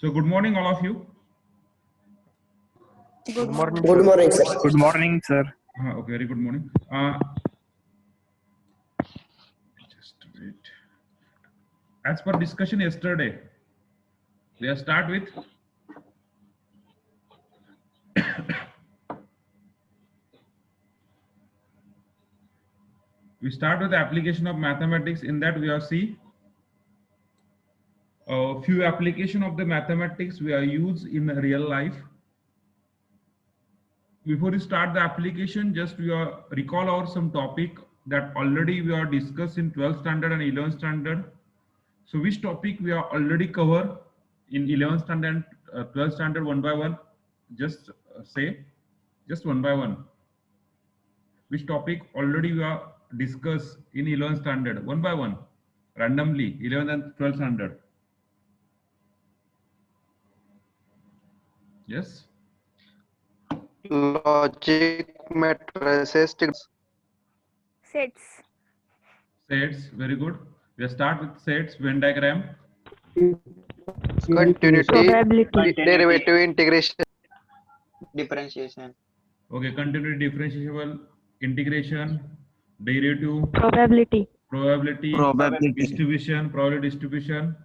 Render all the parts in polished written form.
So good morning, all of you. Good morning, Good sir. morning, sir. Good morning, sir. Okay, very good morning. Just wait. As per discussion yesterday, we are start with the application of mathematics. In that we are see a few application of the mathematics we are used in real life. Before we start the application, just we are recall our some topic that already we are discussed in 12th standard and 11th standard. So which topic we are already cover in 11th standard and 12th standard one by one? Just say, just one by one. Which topic already we are discussed in 11th standard one by one, randomly 11th and 12th standard. Yes. Logic matrices. Sets. Sets, very good. We start with sets, Venn diagram. Continuity. Probability. Derivative integration. Differentiation. Okay, continuity, differentiable, integration, derivative, Probability. probability, distribution, probability distribution.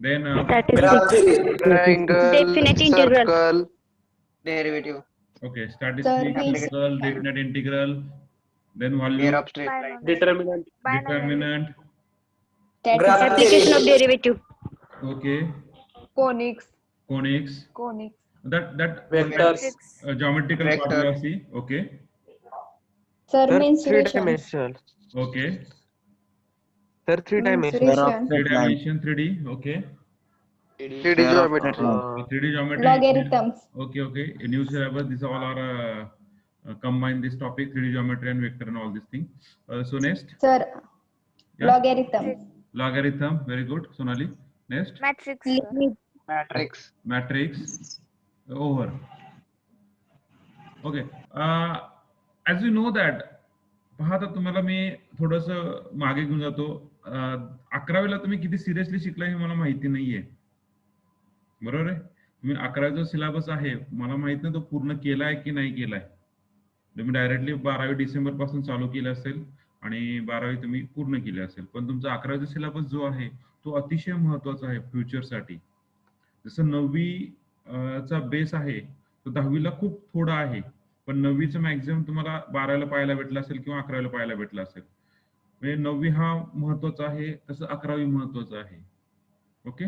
Then Statistics. Triangle. Definite integral. Circle. Derivative. okay, statistics, circle, definite integral, then Pair value, of straight line. Determinant. determinant. Application of derivative. Okay, Conics. conics. That Vectors. geometrical part Vector. we are see. Okay, Sir, Sir, mensuration. three-dimensional. okay, Sir, three-dimensional. Mensuration. 3D, 3D. Okay, 3D geometry. 3D geometry. Logarithms. Okay. In new syllabus, these all are combine this topic, 3D geometry and vector and all these things. So next, Sir, yeah. logarithms. Logarithm, very good. Sonali, next, Matrix. Limit. Matrix. matrix, over. Okay, as you know that, पहा आता तुम्हाला मी थोडस मागे घेऊन जातो. 11वीला तुम्ही किती seriously शिकला हे मला माहिती नाहीये, बरोबर आहे. तुम्ही 11वीचा सिलेबस आहे, मला माहित नाही तो पूर्ण केलाय की नाही केलाय. तुम्ही डायरेक्टली 12वी डिसेंबर पासून चालू केलं असेल आणि 12वी तुम्ही पूर्ण केली असेल, पण तुमचा 11वीचा सिलेबस जो आहे तो अतिशय महत्त्वाचा आहे फ्युचरसाठी. जसं 9वी चा बेस आहे तो 10वीला खूप थोडा आहे, पण 9वीचं मॅक्झिमम तुम्हाला 12वीला पाहायला भेटलं असेल किंवा 11वीला पाहायला भेटलं असेल. म्हणजे 9वी हा महत्त्वाचा आहे, तसं 11वी महत्त्वाचं आहे. ओके,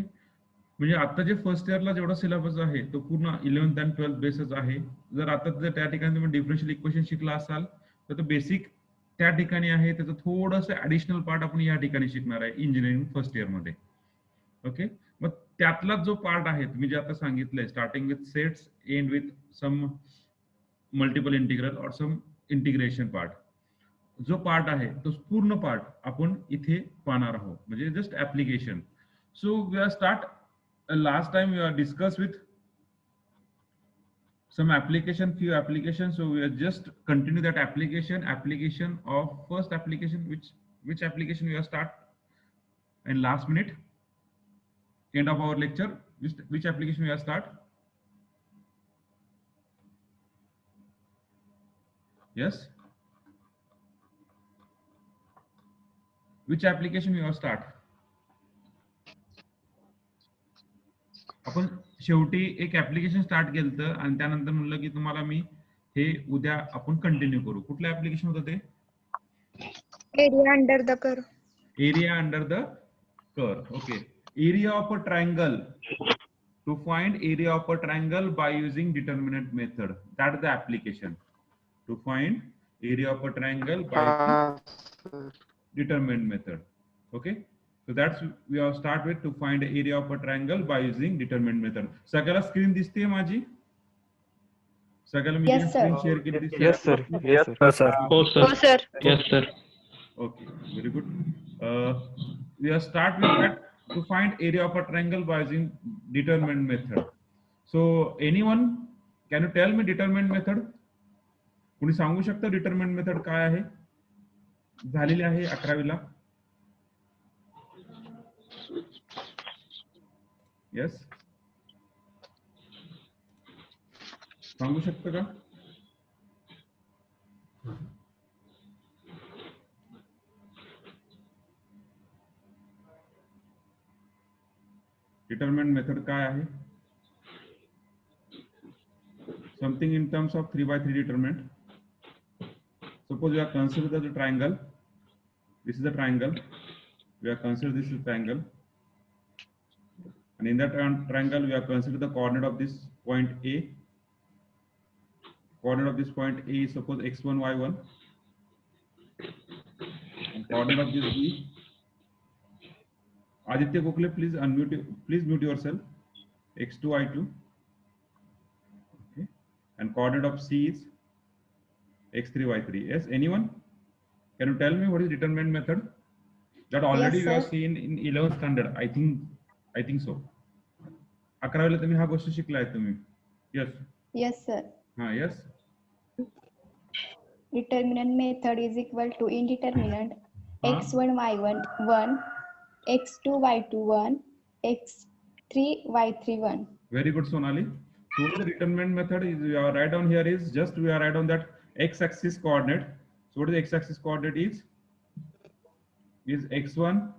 म्हणजे आता जे फर्स्ट इयरला जेवढा सिलेबस आहे तो पूर्ण 11th आणि 12th बेसच आहे. जर आता जर त्या ठिकाणी तुम्ही डिफरन्शियल इक्वेशन शिकला असाल तर बेसिक त्या ठिकाणी आहे, त्याचं थोडंसं ऍडिशनल पार्ट आपण या ठिकाणी शिकणार आहे इंजिनिअरिंग फर्स्ट इयर मध्ये. ओके, मग त्यातला जो पार्ट आहे तुम्ही जे आता सांगितलंय, starting with sets, and with some multiple integral or some integration part, जो पार्ट आहे तो पूर्ण पार्ट आपण इथे पाहणार आहोत, म्हणजे just application. So we are start last time we are discussed with some application, few applications, so we are just continue that application of first application, which application we are start in last minute, end of our lecture, which application we are start. Yes, which application we are start. आपण शेवटी एक application start केलं आणि त्यानंतर म्हणलं की तुम्हाला मी हे उद्या आपण कंटिन्यू करू. कुठलं ऍप्लिकेशन होतं ते? Area under the curve. Area under the curve. Okay, area of a triangle. To find area of a triangle by using determinant method, that is the application. To find area of a triangle by determinant method. Okay, so that's we are start with to find area of a triangle by using determinant method. सगळ्याला screen दिसते माझी? सगळ्याला मी screen share केली दिसते? Yes, sir. Yes, sir. Oh, sir. Yes, sir. Okay, very good. We are start with that to find area of a triangle by using determinant method. So anyone can you tell me determinant method? कोणी सांगू शकता determinant method काय आहे? झालेली आहे 11वीला. Yes, सांगू शकता का? डिटरमिनेंट मेथड काय आहे? Something in terms of 3x3 determinant. Suppose we are considered the triangle. This is a triangle. We are considered this is triangle, and in that triangle we are considered the coordinate of this point A. Coordinate of this point A is suppose x1, y1, and coordinate of this B. Aditya Gokhale, please unmute. Please mute yourself. x2, y2. Okay, and coordinate of C is x3, y3. Yes, anyone? Can you tell me what is determinant method? That already Yes, we have sir. seen in 11th standard. I think so. 11वीला तुम्ही हा गोष्ट शिकलाय तुम्ही. Yes. Yes, sir. Yes. Determinant method is equal to indeterminate x1, y1, 1, x2, y2, 1, x3, y3, 1. Very good, Sonali. So the determinant method is we are write down here is just we are write down that x-axis coordinate. So what is the x-axis coordinate is x1,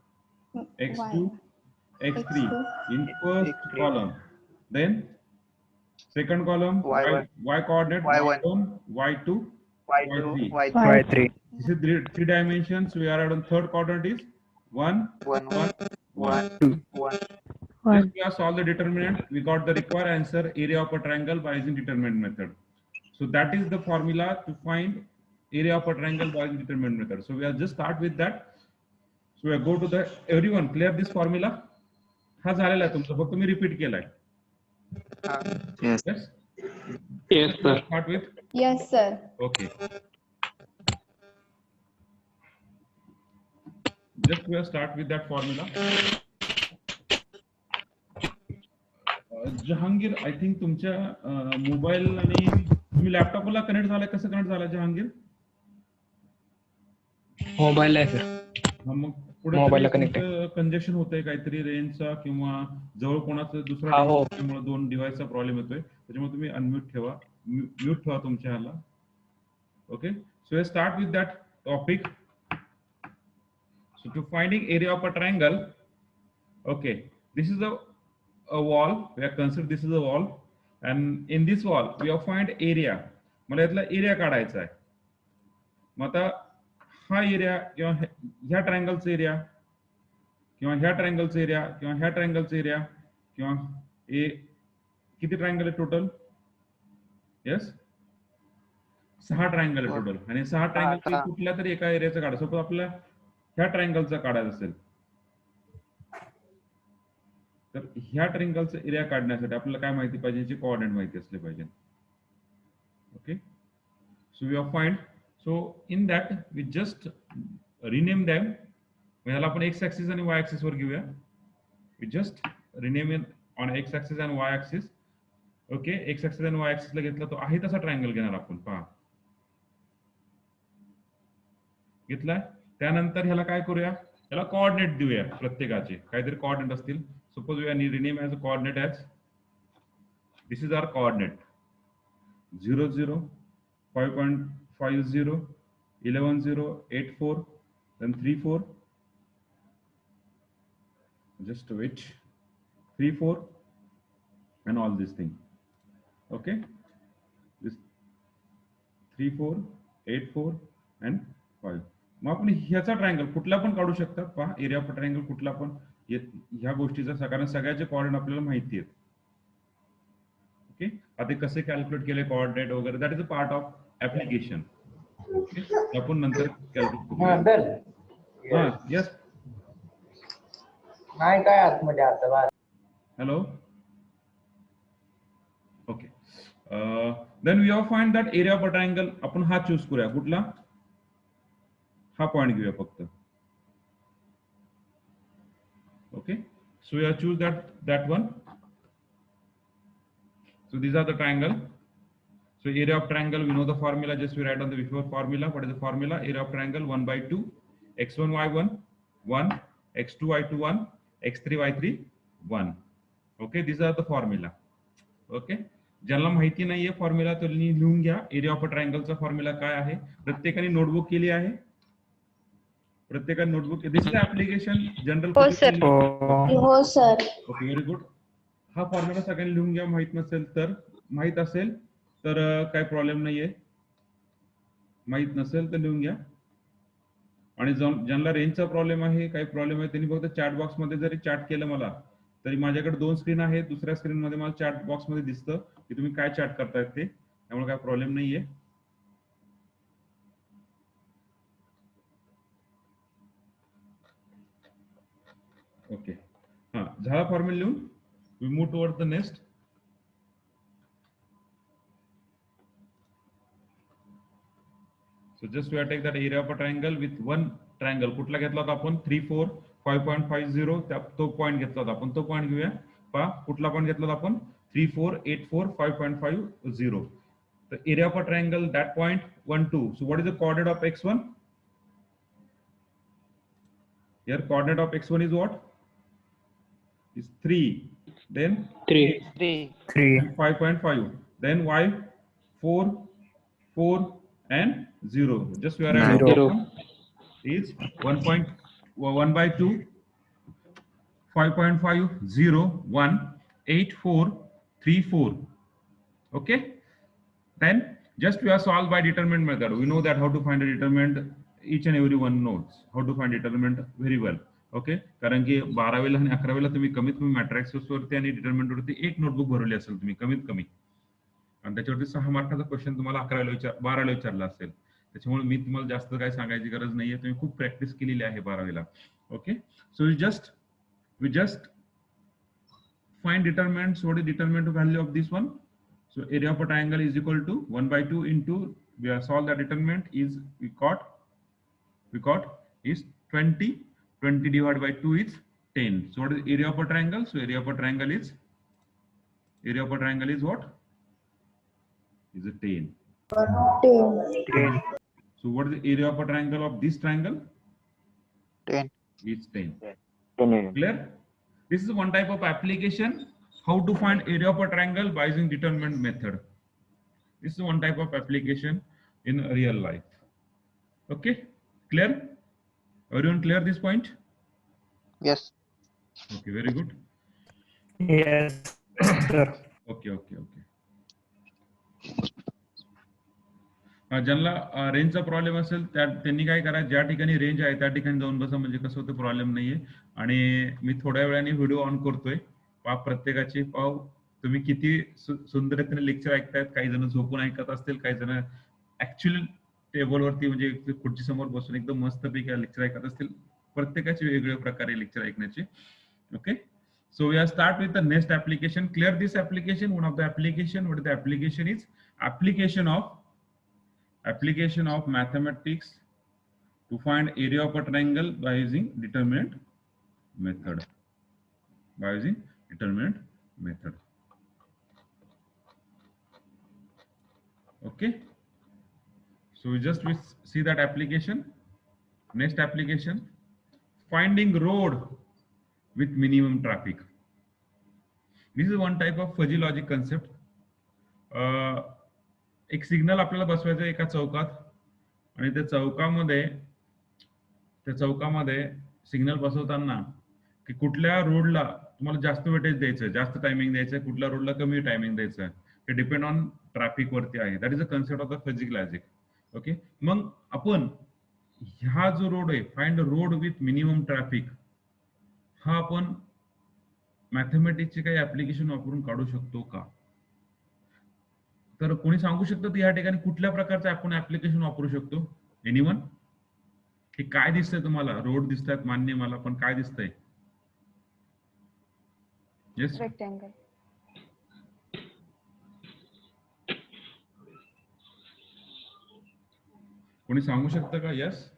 x2, x3 X2. in first X3. column. Then second column Y1. y coordinate Y1. y1, y2, Y2, y3. Y3, Y3. This is three dimensions. We are on third quadrant is 1, 1, 1, 1. 1, 1. Just we have solved the determinant. We got the required answer, area of a triangle by using determinant method. So that is the formula to find area of a triangle by using determinant method. So we will just start with that. So we go to the everyone clear this formula. हा झालेला आहे तुमचा फक्त मी repeat केलाय. Yes. Yes. Yes, sir. Start with. Yes, sir. Okay. Just we'll start with that formula. Jahangir, I think तुमच्या mobile आणि तुम्ही लॅपटॉपला connect झालाय, कसं कनेक्ट झालाय जहांगीर? मोबाईल आहे सर. मग मोबाईलला पुढे connect कंजेक्शन होतंय काहीतरी रेंजचा किंवा जवळ कोणाचं दुसरा हा, हो. device त्यामुळे दोन डिव्हाइसचा प्रॉब्लेम येतोय, त्याच्यामुळे तुम्ही अनम्यूट ठेवा, म्यूट ठेवा तुमच्या ह्याला. Okay, so start with that topic. So to finding area of a triangle, okay, this is a wall. We are considered this is a wall, and in this wall we have find area. मला यातला area काढायचा आहे. मग आता हा area किंवा ह्या ट्रायंगलचा area किंवा ह्या ट्रायंगलचा एरिया किंवा ह्या ट्रायंगलचा एरिया किंवा किती ट्रायंगल आहे टोटल? येस, 6 ट्रायंगल आहे टोटल, आणि 6 ट्रायंगल कुठल्या तरी एका एरियाचा काढा. सपोज आपल्याला ह्या ट्रायंगलचा काढायचा असेल तर ह्या ट्रायंगलचा एरिया काढण्यासाठी आपल्याला काय माहिती पाहिजे? याची कोऑर्डिनेट माहिती असले पाहिजे. Okay, so we are find. So in that we just rename them. ह्याला आपण एक्स ऍक्सिस आणि वाय ऍक्सिस वर घेऊया. We just rename in on X axis आणि Y axis. Okay, X axis आणि वाय ऍक्सिसला घेतला तो आहे तसा ट्रायंगल घेणार आपण. पहा, घेतलाय. त्यानंतर ह्याला काय करूया? याला कोऑर्डिनेट देऊया प्रत्येकाचे, काहीतरी कोऑर्डिनेट असतील. Suppose we are rename as a coordinate as this is our coordinate 0 0 5.50 11 0 8 4 then 3 4. Just wait, 3 4 and all this thing. Okay, this 3 4 8 4 and 5. मग आपण ह्याचा ट्रायंगल कुठला पण काढू शकता. पहा, एरिया ऑफ ट्रायंगल कुठला पण ह्या गोष्टीचा, कारण सगळ्याचे कोऑर्डिनेट आपल्याला माहिती आहेत. ओके, आता कसे कॅल्क्युलेट केले कोऑर्डिनेट वगैरे, that is a part of application. Okay, आपण नंतर कॅल्क्युलेट करूया. येस, नाही काय आतमध्ये आता बाहेर. Hello. Okay, then we have find that area of a triangle. आपण हा चूज करूया. कुठला? हा पॉइंट घेऊया फक्त. Okay, so we have choose that one. So these are the triangle. So area of triangle, we know the formula, just we write on the before formula. What is the formula? Area of triangle 1/2 x1 y1 1 x2 y2 1 x3 y3 1. Okay, these are the formula. Okay, ज्याला माहिती नाहीये formula त्यांनी लिहून घ्या. Area of a ट्रायंगलचा formula काय आहे. प्रत्येकाने notebook केली आहे. प्रत्येकाने notebook. This is application general. हो सर. हो सर. Okay, very good. हा फॉर्म्युला सगळ्यांनी लिहून घ्या. माहित नसेल तर, माहित असेल तर काही प्रॉब्लेम नाहीये. माहित नसेल तर लिहून घ्या. आणि ज्यांना रेंजचा प्रॉब्लेम आहे, काही प्रॉब्लेम आहे, त्यांनी फक्त चॅट बॉक्स मध्ये जरी चॅट केलं मला, तरी माझ्याकडे 2 स्क्रीन आहेत. दुसऱ्या स्क्रीन मध्ये मला चॅट बॉक्स मध्ये दिसतं की तुम्ही काय चॅट करतायत ते. त्यामुळे काही प्रॉब्लेम नाहीये. ओके, हा झाला फॉर्म्युला लिहून. We move toward the next. So just we have take that area of a triangle with one triangle. कुठला घेतला होता आपण? 3, 4, 5.50. तो पॉइंट घेतला होता आपण. तो पॉइंट घेऊया. पहा कुठला पॉइंट घेतला होता आपण? 3, 4, 8, 4, 5.50. The area of a triangle, that point 1, 2. So what is the coordinate of x1? Here coordinate of x1 is what? Is 3. Then 3. 3. and 5.5. Then y 4, 4 and 0. Just we are at 0. is 1 by 2, 5.5, 0, 1, 8, 4, 3, 4. Okay. Then just we are solved by determinant method. We know that how to find a determinant. Each and every one knows how to find determinant very well. Okay, कारण की 12वीला आणि 11वीला तुम्ही कमीत कमी matrix वरती आणि determinant वरती एक नोटबुक भरवली असेल तुम्ही कमीत कमी, आणि त्याच्यावरती 6 मार्काचा क्वेश्चन तुम्हाला 12ला विचारला असेल. त्याच्यामुळे मी तुम्हाला जास्त काय सांगायची गरज नाहीये. तुम्ही खूप प्रॅक्टिस केलेली आहे 12वीला. Okay, so we just find determinant. So what is determinant value of this one? So area of a triangle is equal to 1 by 2 into, we have solved the determinant is we got is 20. 20 divided by 2 is 10. So what is area of a triangle? So area of a triangle is what? Is a 10. 10. So what is the area of a triangle of this triangle? 10. It's 10. Clear? This is one type of application. How to find area of a triangle by using determinant method. This is one type of application in real life. Okay, clear? Everyone clear this point? Yes. Okay, very good. Yes, sir. Okay. ज्यांना रेंजचा problem असेल त्यांनी काय करा, ज्या ठिकाणी range आहे त्या ठिकाणी जाऊन बसा, म्हणजे कसं होतं प्रॉब्लेम नाहीये. आणि मी थोड्या वेळाने व्हिडिओ ऑन करतोय. प्रत्येकाचे तुम्ही किती सुंदरतेने लेक्चर ऐकतायत. काही जण झोपून ऐकत असतील, काही जण ऍक्च्युअली टेबलवरती म्हणजे खुर्ची समोर बसून एकदम मस्तपैकी लेक्चर ऐकत असतील. प्रत्येकाचे वेगवेगळ्या प्रकारे लेक्चर ऐकण्याचे. Okay, so we are start with the next application. Clear this application. One of the application, what is the application is application of mathematics to find area of a triangle by using determinant method. Okay, so we see that application. Next application, finding road with minimum traffic. This is one type of fuzzy logic concept. एक signal आपल्याला बसवायचं एका चौकात, आणि त्या चौकामध्ये signal बसवताना की कुठल्या रोडला तुम्हाला जास्त वेटेज द्यायचं, जास्त टायमिंग द्यायचं, कुठल्या रोडला कमी टायमिंग द्यायचं, हे डिपेंड ऑन ट्रॅफिक वरती आहे. That is a concept of the fuzzy logic. Okay, मग आपण हा जो रोड आहे, find road with minimum traffic, हा आपण मॅथमॅटिक्सचे काही ऍप्लिकेशन वापरून काढू शकतो का? तर कोणी सांगू शकतं या ठिकाणी कुठल्या प्रकारचं आपण ऍप्लिकेशन वापरू शकतो? एनीवन? हे काय दिसतंय तुम्हाला? रोड दिसतात मान्य मला, पण काय दिसतंय? Yes, rectangle. कोणी सांगू शकतं का? Yes,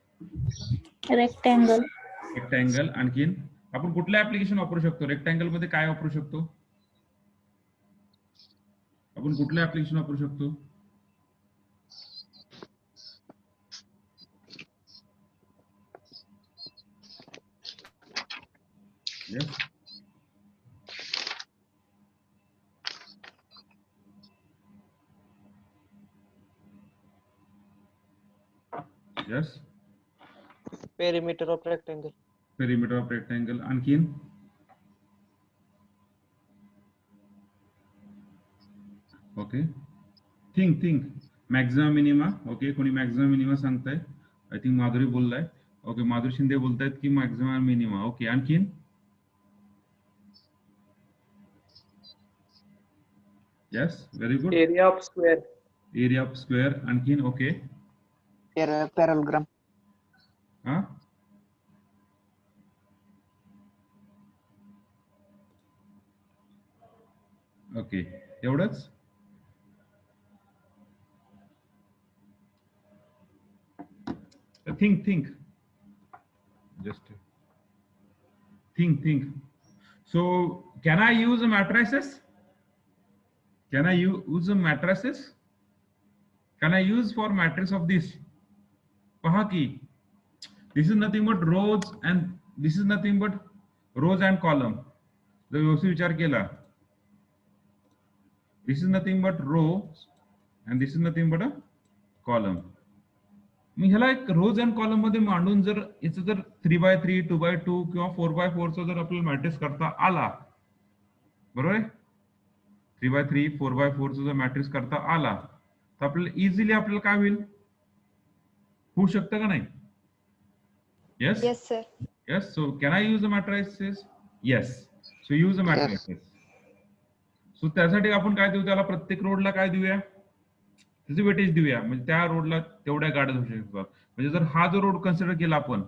rectangle. आणखीन आपण कुठलं ऍप्लिकेशन वापरू शकतो? रेक्टँगल मध्ये काय वापरू शकतो आपण? कुठलं ऍप्लिकेशन वापरू शकतो? Yes. Yes. Perimeter of rectangle. Perimeter of rectangle. आणखीन okay. Think maximum minima. Okay, कोणी मॅक्झिमम मिनिमा सांगताय? आय थिंक माधुरी बोललाय. ओके, माधुरी शिंदे बोलतायत की मॅक्झिमम मिनिमा. ओके, आणखीन yes, very good. Area of square. Area of square. आणखीन ओके. Parallelogram. हा, okay, एवढंच. Think just think. So can I use matrices? Can I use matrices? Can I use for matrix of this? पहा की this is nothing but rows and this is nothing but rows and column. जर व्यवस्थित विचार केला, this is nothing but rows and this is nothing but a column. मी ह्याला एक रोज and column मध्ये मांडून जर याचं जर 3x3, 2x2 किंवा 4x4 चा जर आपल्याला मॅट्रिक्स करता आला, बरोबर आहे, 3x3, 4x4 चा जर मॅट्रिक्स करता आला तर आपल्याला इझिली आपल्याला काय होईल, होऊ शकतं का नाही? Yes Yes, sir. Yes. So can I use the matrices? Yes. So use the matrices. So त्यासाठी आपण काय देऊ, त्याला प्रत्येक रोडला काय देऊया, त्याचे वेटेज देऊया. म्हणजे त्या रोडला तेवढ्या गाड्या होऊ शकतात. म्हणजे जर हा जो रोड कन्सिडर केला आपण,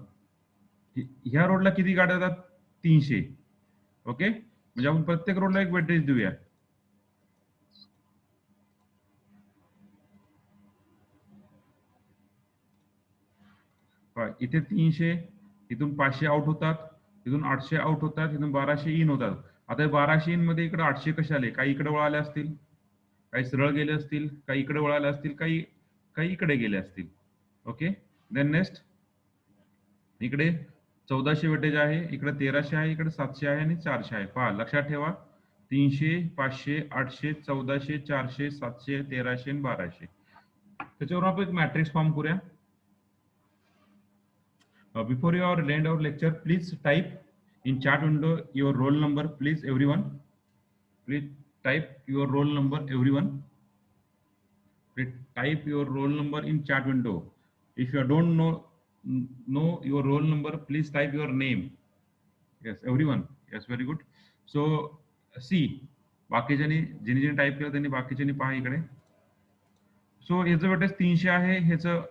ह्या रोडला किती गाड्या येतात? 300. ओके, म्हणजे आपण प्रत्येक रोडला एक वेटेज देऊया. इथे 300, इथून 500 आउट होतात, इथून 800 आउट होतात, इथून 1200 इन होतात. आता 1200 इन मध्ये इकडे 800 कसे आले? काही इकडे वळाले असतील, काही सरळ गेले असतील, काही इकडे वळाले असतील, काही इकडे गेले असतील. ओके, देन नेक्स्ट इकडे 1400 वेटेज आहे, इकडे 1300 आहे, इकडे 700 आहे आणि 400 आहे. पहा, लक्षात ठेवा, 300, 500, 800, 1400, 400, 700, 1300 आणि 1200. त्याच्यावर आपण एक मॅट्रिक्स फॉर्म करूया. Before you end our lecture, please type in chat window your roll number, please everyone. Please type your roll number, everyone. Please type your roll number in chat window. If you don't know your roll number, please type your name. Yes, everyone. Yes, very good. So see, बाकीच्यांनी ज्यांनी type केलं त्यांनी बाकीच्यांनी पहा इकडे. सो याचं weightage 300 आहे. ह्याचं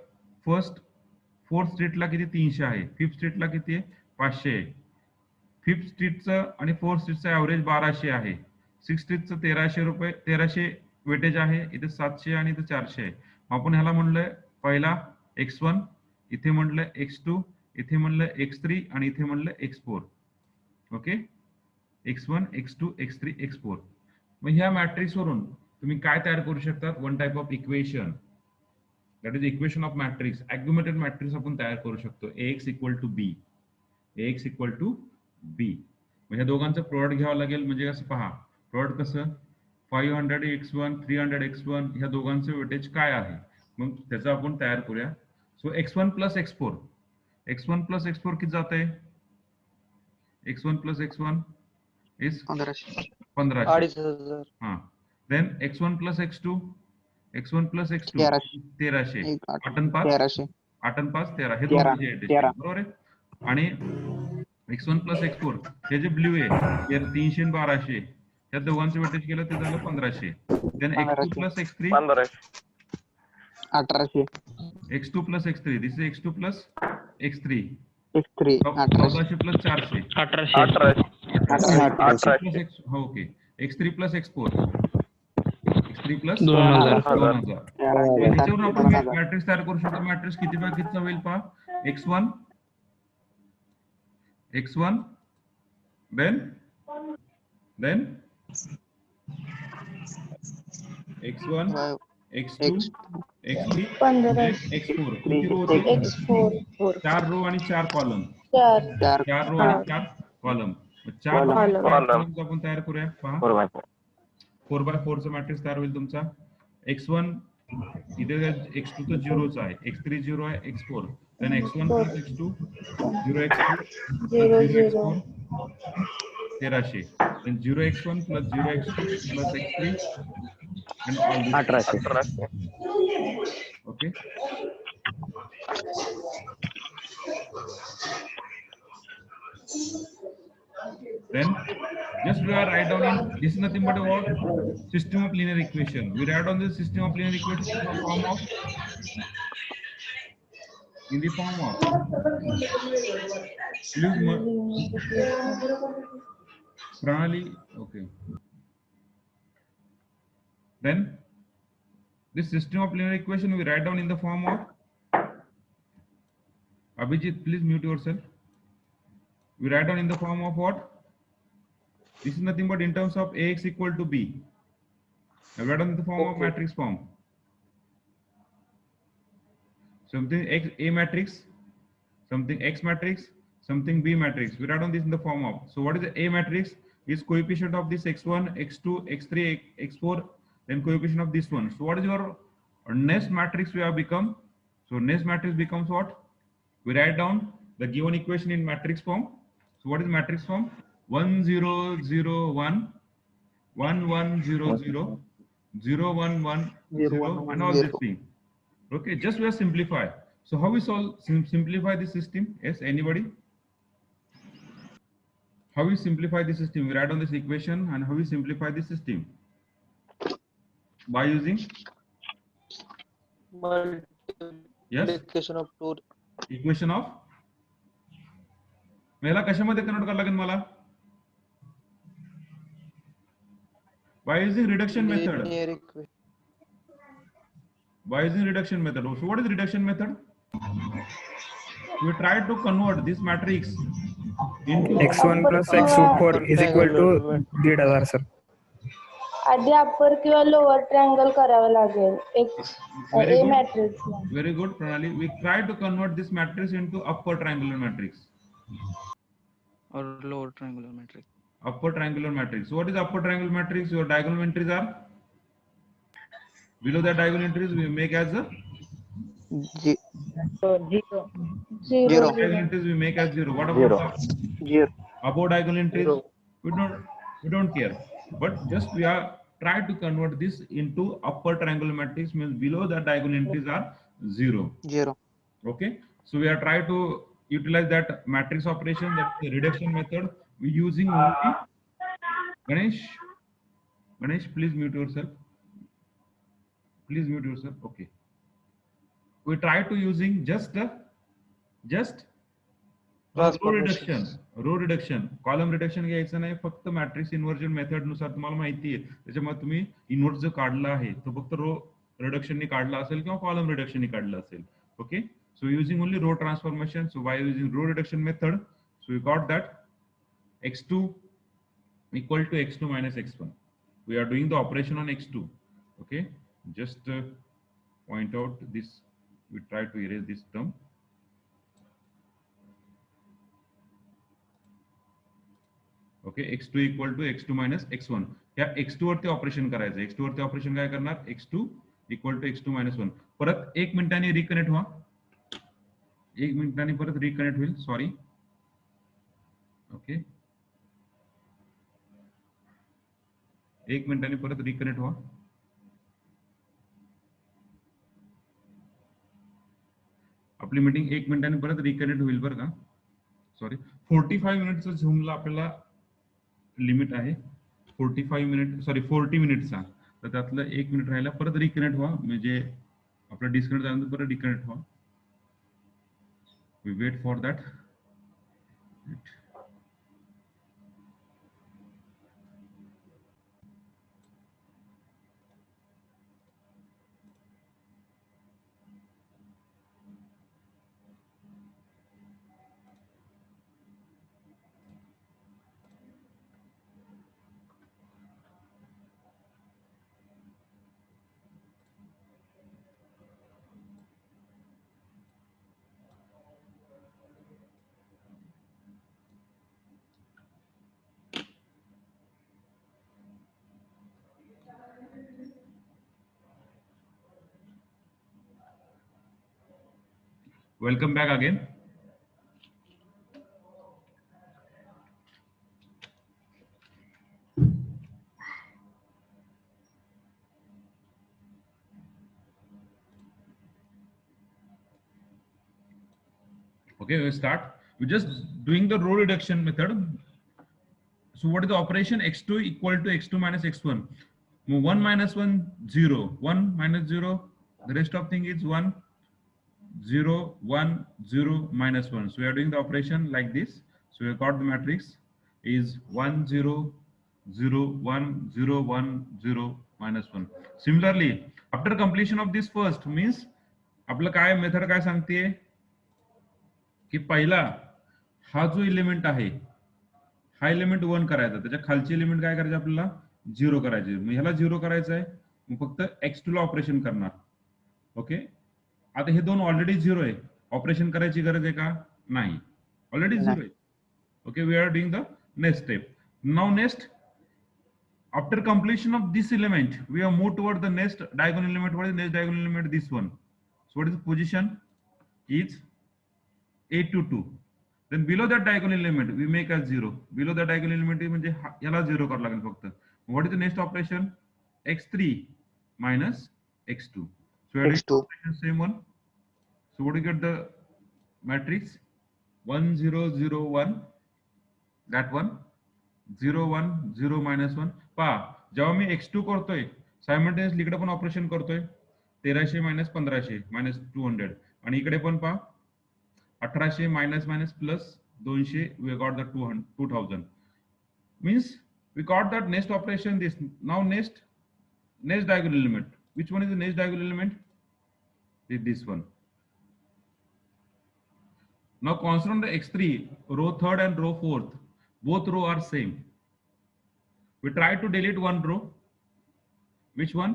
fourth स्ट्रीटला किती? 300 आहे. फिफ्थ स्ट्रीटला किती आहे? 500 आहे. फिफ्थ स्ट्रीटचं आणि फोर्थ स्ट्रीटचं ऍव्हरेज 1200 आहे. सिक्स स्ट्रीटचं 1300 वेटेज आहे. इथे 700 आणि इथे 400 आहे. आपण ह्याला म्हणलंय पहिला x1, इथे म्हणलंय x2, इथे म्हणलंय x3 आणि इथे म्हणलंय x4. Okay, x1, x2, x3, x4. मग ह्या मॅट्रिक्स वरून तुम्ही काय तयार करू शकता? One type of equation, that is equation of matrix. Augmented matrix आपण तयार करू शकतो. ax equal to B, ax equal to B. म्हणजे दोघांचं प्रोडक्ट घ्यावं लागेल. म्हणजे कसं पहा, प्रोडक्ट कसं, 500x1, 300x1 ह्या दोघांचं वेटेज काय आहे, मग त्याचं आपण तयार करूया. सो x1 plus x4, x1 plus x4 किती जात आहे? x1 plus x1 is 1500. 2500. हा. Then x1 plus x2, x1 plus x2 1300. 8 आणि 5 1300. 8 आणि 5 13. हे 13. दोन बरोबर आहे. आणि x1 प्लस x4 हे जे ब्ल्यू आहे हे 300 आणि 1200, या दोघांचं वेटेज केलं ते झालं 1500. Then x2 plus x3 1800. x2 plus x3, this is x2 plus x3, x3 1400 plus 400, 1800. Okay, x3 plus x4, x3 plus 2000. 2000. त्याच्यावरून आपण मॅट्रिक्स तयार करू शकतो. मॅट्रिक्स किती बाय कितीचा होईल पहा, x1, then x1, x2, x3, x4. किती रो होते? X4. 4 रो आणि 4 कॉलम. 4 रो आणि 4 कॉलम. 4 कॉलम आपण तयार करूया. पहा, 4x4 चा मॅट्रिक्स तयार होईल तुमचा. x1 इथे x2 तर 0च आहे, x3 0 आहे, x4 then x1 plus x2 0x2 plus 0x4 1300 then 0x1 plus 0x2 plus x3 and all this 1800. okay. Then just we are write down in this is nothing but about system of linear equation. We write down the system of linear equation in the form of please Pranali. Okay. Then this system of linear equation we write down in the form of Abhijit. Please mute yourself. We write down in the form of what? This is nothing but in terms of Ax equal to B. I write down in the form of Okay. matrix form. Something X A matrix, something X matrix, something B matrix. We write down this in the form of. So what is the A matrix? Is coefficient of this x1, x2, x3, x4, then coefficient of this one. So what is your next matrix we have become? So next matrix becomes what? We write down the given equation in matrix form. So what is matrix form? 1 0 0 1 1 1 0 0 0 1 1 0 and all this thing. Okay, just we are simplify. So how we simplify the system? Yes, anybody? How we simplify the system? We write down this equation and how we simplify the system? By using Multiplication of two. equation of मला कशामध्ये convert करावं लागेल मला? By using reduction method. Linear equation. By using reduction method. So what is reduction method? We try to convert this matrix into x1 plus x4 is equal to 1500 sir. आधी upper किंवा lower triangle करावं लागेल एक Very A good. Matrix Very good, Pranali. We try to convert this matrix into upper triangular matrix. or lower triangular matrix. Upper triangular matrix. So what is upper triangular matrix? Your diagonal entries are below the diagonal entries we make as a zero diagonal entries we make as 0. What about the 0. above diagonal entries? We don't care. But just we are try to convert this into upper triangular matrix means below the diagonal entries are 0. 0. Okay, so we are trying to utilize that matrix operation, that reduction method. We using only Ganesh. Ganesh, please mute yourself. Please mute yourself. Okay. We try to using just row reduction, column reduction घ्यायचं नाही, फक्त matrix inversion method नुसार तुम्हाला माहिती आहे, त्याच्यामुळे तुम्ही inverse जो काढला आहे तो फक्त रो रिडक्शननी काढला असेल किंवा कॉलम रिडक्शननी काढला असेल. Okay, so using only row transformation. So by using row reduction method, so we got that x2 equal to x2 minus x1. We are doing the operation on x2. Okay, just point out this. We try to erase this term. Okay, x2 equal to x2 minus x1. या x2 वरती operation करायचं. x2 वरती operation काय करणार? x2 equal to x2 minus 1. परत 1 मिनिटांनी reconnect व्हा. 1 मिनिटांनी परत रिकनेक्ट होईल. सॉरी. ओके, 1 मिनिटांनी परत रिकनेक्ट व्हा. आपली मीटिंग 1 मिनिटांनी परत रिकनेक्ट होईल बरं का. सॉरी, 45 मिनिटचं झूमला आपल्याला लिमिट आहे. 45 मिनिट, सॉरी 40 मिनिटचा. तर त्यातलं 1 मिनिट राहिला, परत रिकनेक्ट व्हा. म्हणजे आपलं डिस्कनेक्ट झाल्यानंतर परत रिकनेक्ट व्हा. We wait for that. Welcome back again. Okay, we start. We're just doing the row reduction method. So what is the operation? X2 equal to X2 minus X1. 1 minus 1, 0. 1 minus 0. The rest of thing is 1, 0, 1, 0, minus 1. So we are doing the operation like this. So we got the matrix is 1, 0, 0, 1, 0, 1, 0, minus 1. Similarly, after completion of this first means आपलं काय method काय सांगते की पहिला हा जो element आहे हा एलिमेंट 1 करायचा, त्याच्या खालचे एलिमेंट काय करायचे आपल्याला 0 करायचे. मग ह्याला 0 करायचं आहे, मग फक्त x2 ला ऑपरेशन करणार. ओके, आता हे दोन ऑलरेडी 0 आहे, ऑपरेशन करायची गरज आहे का? नाही, ऑलरेडी 0 आहे. Okay, we are doing the next step. Now next, after completion of this element we are moved toward the next diagonal element. What is the next diagonal element? This one. So what is the position? Is 8 to 2. Then below that diagonal element we make as 0. Below that diagonal element म्हणजे याला 0 करावं लागेल फक्त. What is the next operation? x3 minus x2. So we are doing X2. operation same one. So what do you get the matrix? 1 0 0 1. That one. 0 1 0 minus 1. पहा, जेव्हा मी x2 करतोय simultaneously इकडे पण ऑपरेशन करतोय 1300 मायनस 1500 मायनस 200 आणि इकडे पण पहा 1800 minus minus plus 200, we got the 2000. Means we got that next operation this. Now next diagonal element. Which one is the next diagonal element? This one. Now consider the x3, row 3rd and row 4th. Both row are same. We try to delete one row. Which one?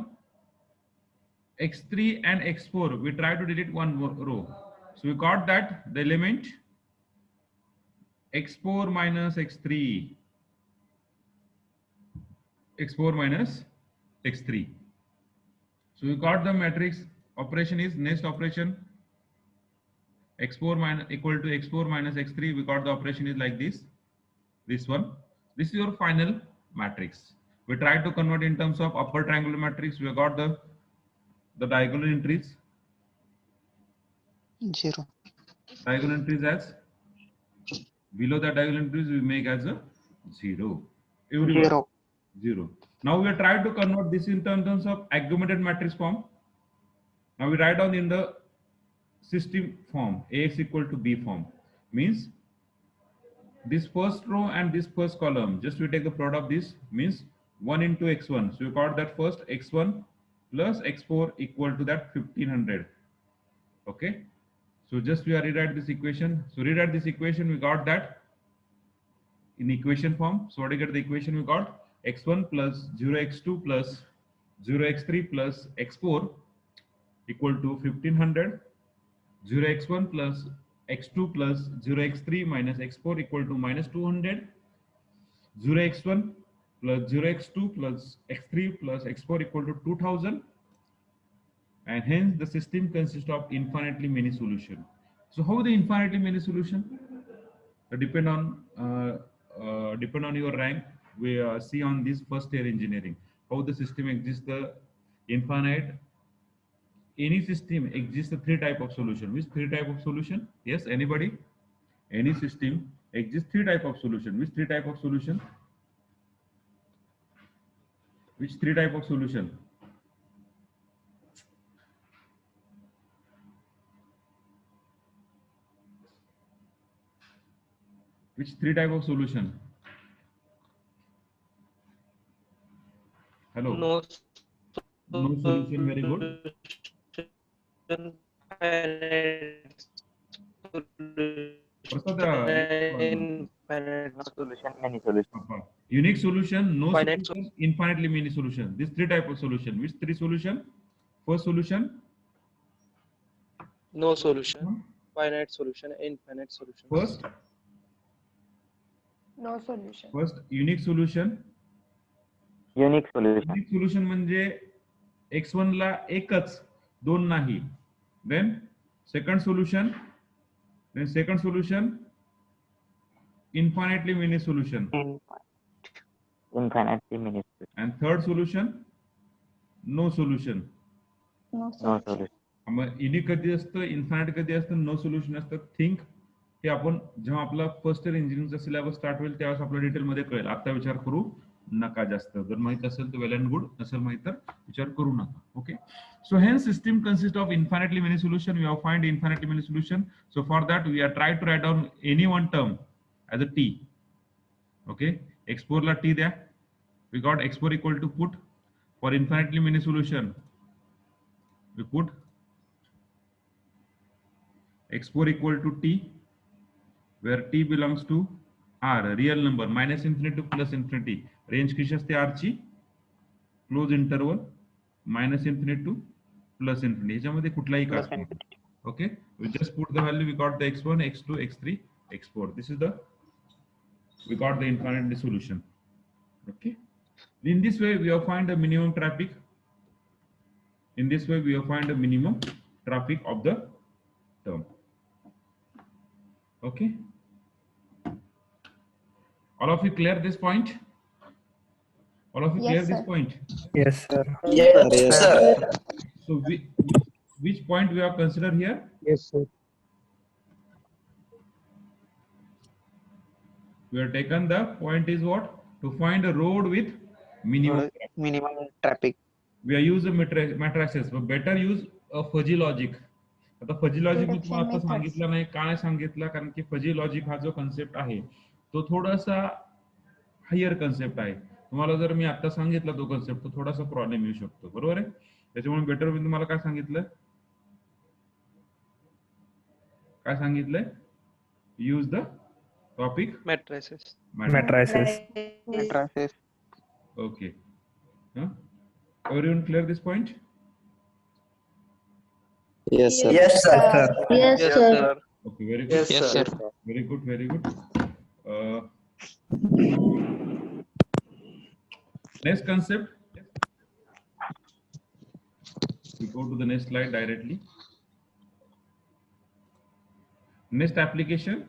x3 and x4. We try to delete one row. So we got that the element x4 minus x3, x4 minus x3. So we got the matrix operation is next operation x4 minus equal to x4 minus x3. We got the operation is like this. This one. This is your final matrix. We tried to convert in terms of upper triangular matrix. We got the diagonal entries. 0. Diagonal entries as below the diagonal entries we make as a 0. Everywhere. 0. 0. Now we are trying to convert this in terms of augmented matrix form. Now we write down in the system form Ax equal to B form. Means this first row and this first column, just we take the product of this, means 1 into x1. So we got that first x1 plus x4 equal to that 1500. Okay, so just we are rewrite this equation. So rewrite this equation, we got that in equation form. So what do you get the equation? We got x1 plus 0x2 plus 0x3 plus x4 equal to 1500, 0x1 plus x2 plus 0x3 minus x4 equal to minus 200, 0x1 plus 0x2 plus x3 plus x4 equal to 2000, and hence the system consists of infinitely many solutions. So how the infinitely many solution? Depend on your rank. We see on this first year engineering how the system exists. The infinite. Any system exists the 3 type of solution. Which 3 type of solution? Yes, anybody? Any system exists 3 type of solution. Which 3 type of solution? Which 3 type of solution? Which 3 type of solution? Hello. No solution. Very good. Many solution. Unique solution, no Finite solution, infinitely many solution. These 3 type of solution. Which 3 solution? First solution. No solution. Finite solution. Infinite solution. First. No solution. First unique solution. Unique solution. Unique solution म्हणजे x1 ला एकच 2 नाही. Then second solution Then second solution, infinitely many solution. Infinitely many solutions. And third solution, no solution. No No solution. solution. मग इनी कधी असतं, infinite कधी असतं, no solution असतं. Think हे आपण जेव्हा आपला फर्स्ट इयर इंजिनिअरिंगचा सिलेबस स्टार्ट होईल त्यावेळेस आपल्याला डिटेलमध्ये कळेल. आता विचार करू नका जास्त. जर माहित असेल तर वेल अँड गुड, नसेल माहित तर विचार करू नका. Okay. So hence system consists of infinitely many solution. We have find infinitely many solution. So for that we are try to write down any one term as a t. Okay. x4 ला t द्या. We got x4 equal to put for infinitely many solution. We put x4 equal to t, where t belongs to r, real number, minus infinity to plus infinity. Range किती असते r ची? Close interval minus infinity to plus infinity. ह्याच्यामध्ये कुठलाही का असतो. Okay, we just put the value. We got the x1, x2, x3, x4. This is the, we got the infinite solution. Okay, in this way we have find the minimum traffic. In this way we have find the minimum traffic of the term. Okay, all of you clear this point? All of you Yes, clear this sir. point? Yes, sir. Yes, sir. So which point we have considered here? Yes, sir. We have taken the point is what? To find a road with minimum. Minimum traffic. We are use matrices, but better use a fuzzy logic. आता fuzzy logic मी तुम्हाला आता सांगितलं नाही, का नाही सांगितलं, कारण की फजी लॉजिक हा जो कन्सेप्ट आहे तो थोडासा हायर कन्सेप्ट आहे. तुम्हाला जर मी आता सांगितलं तो कन्सेप्ट तो थोडासा प्रॉब्लेम येऊ शकतो. बरोबर आहे. त्याच्यामुळे बेटर मी तुम्हाला काय सांगितलं, काय सांगितलंय, use the topic Matrices. Matrices. Matrices. Okay. Everyone clear this point? Yes, sir. Yes, sir. Yes, Yes, sir. sir. Okay, very good. Yes, sir. Very good, very good. Next concept. We go to the next slide directly. Next application.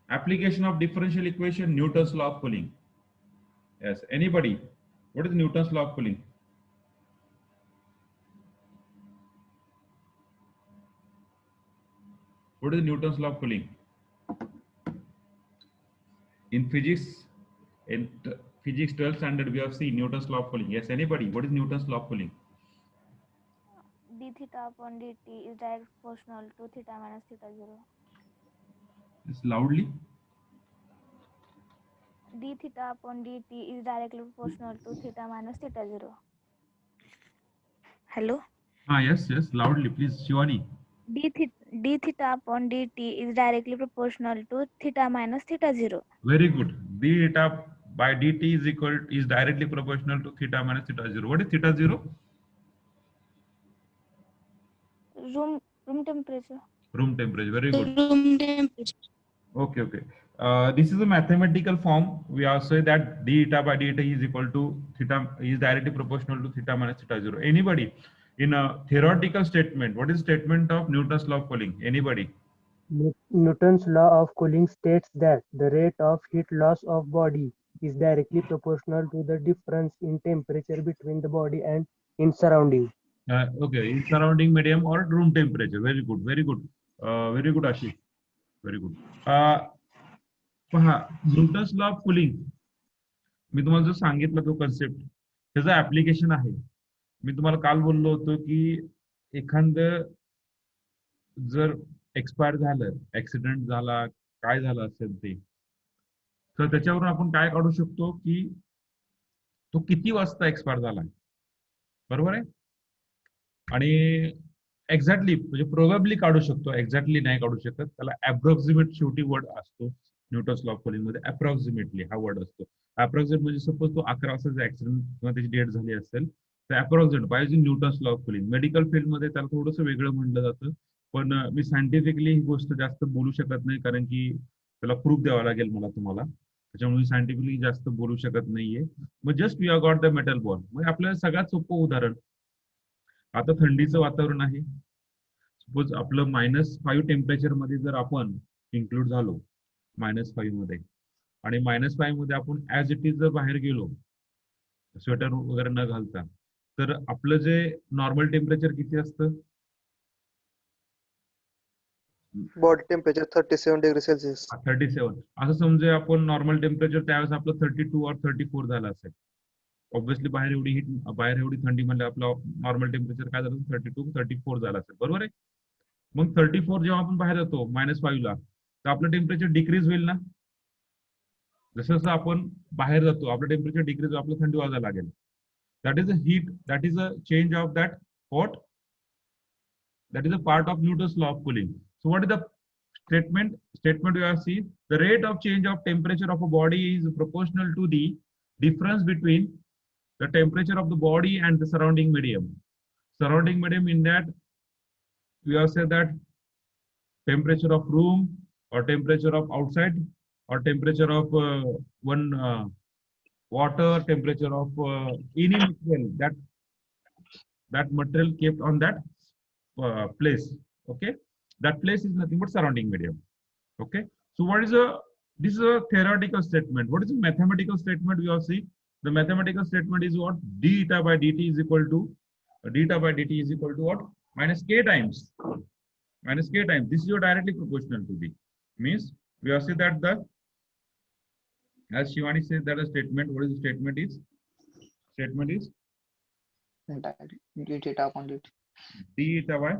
Application of differential equation, Newton's law of cooling. Yes, anybody? What is Newton's law of cooling? What is Newton's law of cooling? In physics, in physics 12th standard, we have seen Newton's law of cooling. Yes, anybody? What is Newton's law of cooling? d theta upon dt is direct proportional to theta minus theta 0. Just loudly. d theta upon dt is directly proportional to theta minus theta 0. Hello? Yes, yes, loudly, please, Shivani. d theta upon dt is directly proportional to theta minus theta 0. Very good. D theta by dt is directly proportional to theta minus theta 0. What is theta 0? Room temperature. Room temperature. Very good. Room temperature. Okay, okay. This is a mathematical form. We are say that d theta by dt is equal to theta is directly proportional to theta minus theta 0. Anybody? In a theoretical statement, what is statement of Newton's law of cooling? Anybody? Newton's law of cooling states that the rate of heat loss of body is directly proportional to the difference in temperature between the body and in surrounding. Okay, in surrounding medium or room temperature. Very good, very good. Very good, Ashish. Very good. पहा, Newton's law of cooling. मी तुम्हाला जो सांगितलं तो concept त्याचं application आहे. मी तुम्हाला काल बोललो होतो की एखादं जर एक्सपायर झालं, ऍक्सिडेंट झाला, काय झालं असेल ते, तर त्याच्यावरून आपण काय काढू शकतो की तो किती वाजता एक्सपायर झालाय. बरोबर आहे. आणि एक्झॅक्टली म्हणजे प्रोबॅबली काढू शकतो, एक्झॅक्टली नाही काढू शकत. त्याला अप्रॉक्सिमेट शेवटी वर्ड असतो न्यूटन्स लॉ ऑफ कूलिंग मध्ये. अप्रॉक्सिमेटली हा वर्ड असतो. अप्रॉक्सिमेट म्हणजे सपोज तो 11 वाजता ऍक्सिडेंट किंवा त्याची डेट झाली असेल तर अप्रॉक्सिमेट पाहिजे Newton's law of cooling. Medical field मध्ये त्याला थोडंसं वेगळं म्हणलं जातं, पण मी सायंटिफिकली ही गोष्ट जास्त बोलू शकत नाही कारण की त्याला प्रूफ द्यावा लागेल मला तुम्हाला. त्याच्यामुळे सायंटिफिकली जास्त बोलू शकत नाहीये. मग just we are got the metal ball. मग आपल्याला सगळ्यात सोपं उदाहरण, आता थंडीचं वातावरण आहे, सपोज आपलं -5 टेम्परेचर मध्ये जर आपण इन्क्लूड झालो -5 मध्ये आणि -5 मध्ये आपण ऍज इट इज जर बाहेर गेलो स्वेटर वगैरे न घालता, तर आपलं जे नॉर्मल टेम्परेचर किती असतं? Body temperature 37 degree Celsius. 37. असं समजूया आपण नॉर्मल टेम्परेचर त्यावेळेस आपलं 32 और 34 झालं असेल. ऑब्व्हियसली बाहेर एवढी थंडी म्हणजे आपलं नॉर्मल टेम्परेचर काय झालं 32 34 झालं असेल, बरोबर आहे. मग 34 जेव्हा आपण बाहेर जातो -5 ला, तर आपलं टेम्परेचर डिक्रीज होईल ना. जसं जसं आपण बाहेर जातो आपलं टेम्परेचर डिक्रीज, आपलं थंडी वाजायला लागेल. That is a heat, that is a change of that what, that is a part of Newton's law of cooling. So what is the statement? Statement we have seen, the rate of change of temperature of a body is proportional to the difference between the temperature of the body and the surrounding medium. Surrounding medium, in that we have said that temperature of room or temperature of outside or temperature of water, temperature of any material, that material kept on that place. Okay, that place is nothing but surrounding medium. Okay, so this is a theoretical statement. What is a mathematical statement? We all see the mathematical statement is what? d eta by dt is equal to what? Minus k times. This is your directly proportional to b. Means we have said that as Shivani says that a statement, what is the statement is? Statement is d theta upon dt. d eta by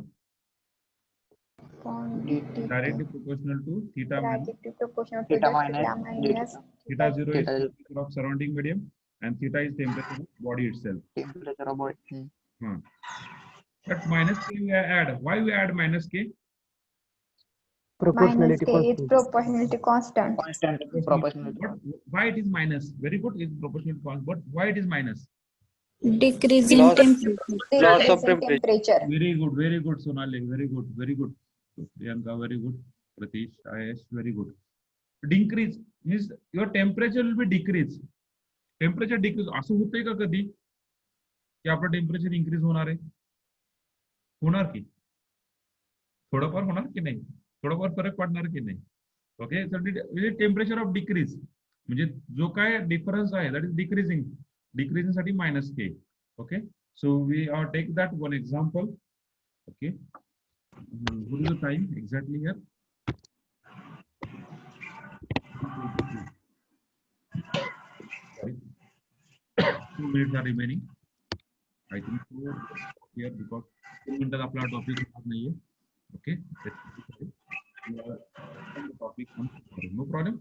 upon dt directly proportional to theta minus directly proportional to Theta the minus theta minus theta 0 is Theta is- temperature of surrounding medium and theta is temperature of body itself. Temperature of body. But minus k we add. Why we add minus k? minus Proportionality k is constant. proportionality constant. Constant proportional. Why it is minus? Very good. It's proportional constant. But why it is minus? Decreasing Loss- temperature. Loss of Decreasing temperature. Very good, Sonali. Very good. Priyanka, very good. Pratish, Ayesh, very good. Decrease means your temperature will be decrease. Temperature decrease. असं होतंय का कधी की आपलं temperature increase होणार आहे? होणार की थोडंफार होणार की नाही? थोडंफार फरक पडणार की नाही? ओके, तर टेम्परेचर ऑफ डिक्रीज म्हणजे जो काय डिफरन्स आहे दॅट इज डिक्रीजिंग साठी minus k. Okay, so we are take that one example. Okay, what is the time exactly here? 2 minutes are remaining. I think so here because 2 मिनिटात आपला topic होणार नाहीये. Okay, topic no problem.